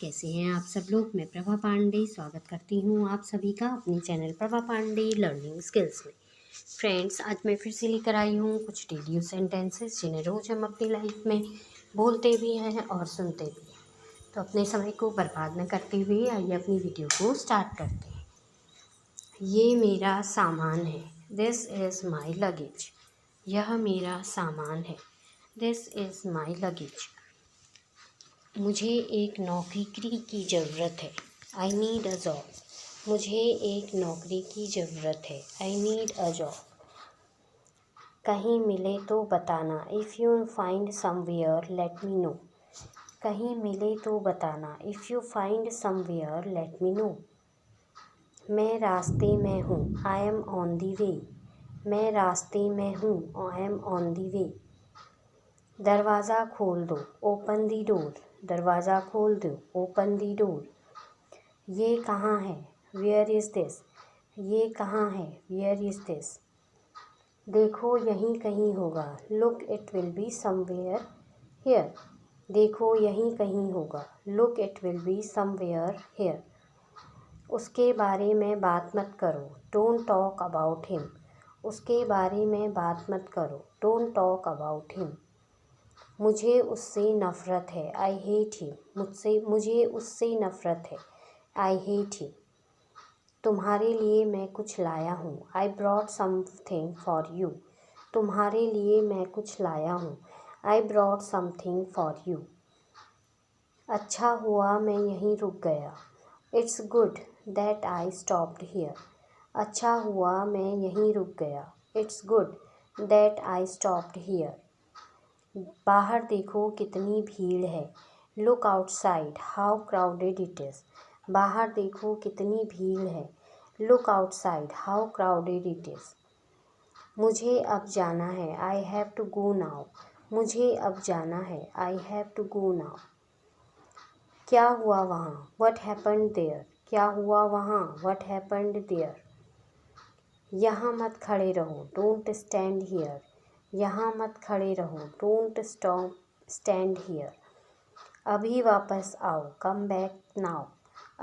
कैसे हैं आप सब लोग। मैं प्रभा पांडे स्वागत करती हूँ आप सभी का अपने channel Prabha Pandey learning skills में। फ्रेंड्स, आज मैं फिर से लेकर आई हूँ कुछ डेली यूज सेंटेंसेस जिन्हें रोज़ हम अपनी लाइफ में बोलते भी हैं और सुनते भी हैं। तो अपने समय को बर्बाद न करते हुए आइए अपनी वीडियो को स्टार्ट करते हैं। ये मेरा सामान है। This is my luggage. यह मेरा सामान है। This is my luggage. मुझे एक नौकरी की ज़रूरत है। I need a job. मुझे एक नौकरी की ज़रूरत है। I need a job. कहीं मिले तो बताना। If you find somewhere let me know. कहीं मिले तो बताना। If you find somewhere let me know. मैं रास्ते में हूँ। आई एम ऑन दी वे। मैं रास्ते में हूँ। I am on the way. दरवाज़ा खोल दो। Open the door. दरवाज़ा खोल दो। Open the door. ये कहाँ है? Where is this? ये कहाँ है? Where is this? देखो यहीं कहीं होगा। Look it will be somewhere here. देखो यहीं कहीं होगा। Look it will be somewhere here. उसके बारे में बात मत करो। Don't talk about him. उसके बारे में बात मत करो। Don't talk about him. मुझे उससे नफ़रत है। I hate him. मुझे उससे नफ़रत है। I hate him. तुम्हारे लिए मैं कुछ लाया हूँ। I brought something for you. तुम्हारे लिए मैं कुछ लाया हूँ। I brought something for you. अच्छा हुआ मैं यहीं रुक गया। It's good that I stopped here. अच्छा हुआ मैं यहीं रुक गया। It's good that I stopped here. बाहर देखो कितनी भीड़ है। Look outside how crowded it is. बाहर देखो कितनी भीड़ है। Look outside how crowded it is. मुझे अब जाना है। I have to go now. मुझे अब जाना है। I have to go now. क्या हुआ वहाँ? What happened there? क्या हुआ वहाँ? What happened there? यहाँ मत खड़े रहो। Don't stand here. यहाँ मत खड़े रहो। Don't stand here. अभी वापस आओ। Come back now.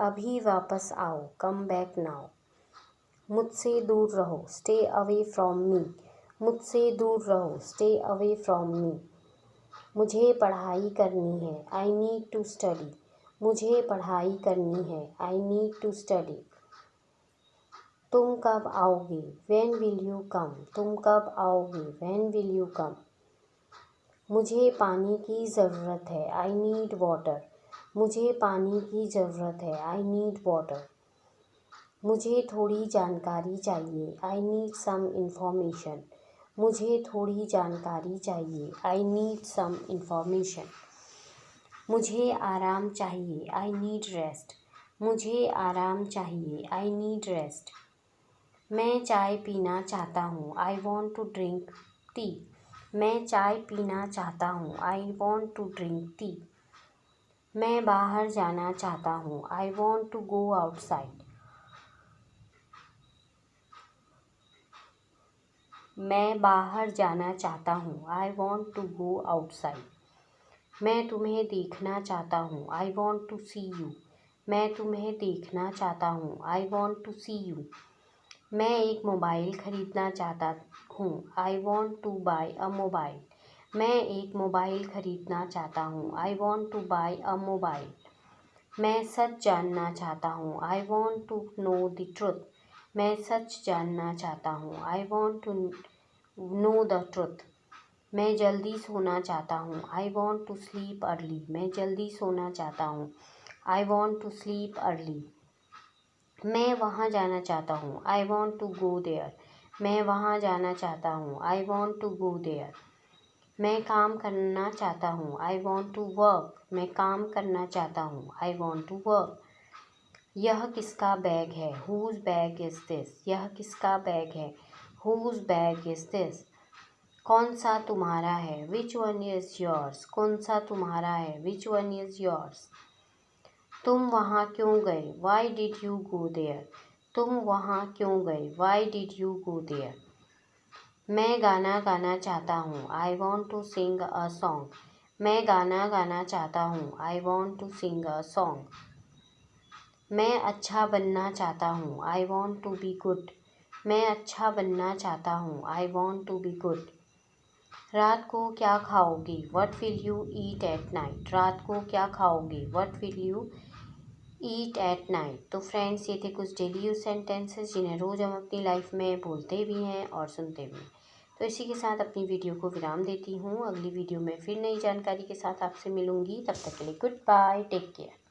अभी वापस आओ। Come back now. मुझसे दूर रहो। Stay away from me. मुझसे दूर रहो। Stay away from me. मुझे पढ़ाई करनी है। I need to study. मुझे पढ़ाई करनी है। I need to study. तुम कब आओगे? When will you come? तुम कब आओगे? When will you come? मुझे पानी की ज़रूरत है। I need water. मुझे पानी की ज़रूरत है। I need water. मुझे थोड़ी जानकारी चाहिए। I need some information. मुझे थोड़ी जानकारी चाहिए। I need some information. मुझे आराम चाहिए। I need rest. मुझे आराम चाहिए। I need rest. मैं चाय पीना चाहता हूँ। I want to drink tea. मैं चाय पीना चाहता हूँ। I want to drink tea. मैं बाहर जाना चाहता हूँ। I want to go outside. मैं बाहर जाना चाहता हूँ। I want to go outside. मैं तुम्हें देखना चाहता हूँ। I want to see you. मैं तुम्हें देखना चाहता हूँ। I want to see you. मैं एक मोबाइल ख़रीदना चाहता हूँ। I want to buy a mobile. मैं एक मोबाइल ख़रीदना चाहता हूँ। I want to buy a mobile. मैं सच जानना चाहता हूँ। I want to know the truth. मैं सच जानना चाहता हूँ। I want to know the truth. मैं जल्दी सोना चाहता हूँ। I want to sleep early. मैं जल्दी सोना चाहता हूँ। I want to sleep early. मैं वहाँ जाना चाहता हूँ। I want to go there. मैं वहाँ जाना चाहता हूँ। I want to go there. मैं काम करना चाहता हूँ। I want to work. मैं काम करना चाहता हूँ। I want to work. यह किसका बैग है? Whose bag is this? यह किसका बैग है? Whose bag is this? कौन सा तुम्हारा है? Which one is yours? कौन सा तुम्हारा है? Which one is yours? तुम वहाँ क्यों गए? Why did you go there? तुम वहाँ क्यों गए? Why did you go there? मैं गाना गाना चाहता हूँ। I want to sing a song. मैं गाना गाना चाहता हूँ। I want to sing a song. मैं अच्छा बनना चाहता हूँ। I want to be good. मैं अच्छा बनना चाहता हूँ। I want to be good. रात को क्या खाओगी? What will you eat at night? रात को क्या खाओगी? What will you eat at night. तो फ्रेंड्स, ये थे कुछ डेली यूज सेंटेंसेस जिन्हें रोज़ हम अपनी लाइफ में बोलते भी हैं और सुनते भी हैं। तो इसी के साथ अपनी वीडियो को विराम देती हूँ। अगली वीडियो में फिर नई जानकारी के साथ आपसे मिलूंगी। तब तक के लिए गुड बाय, टेक केयर।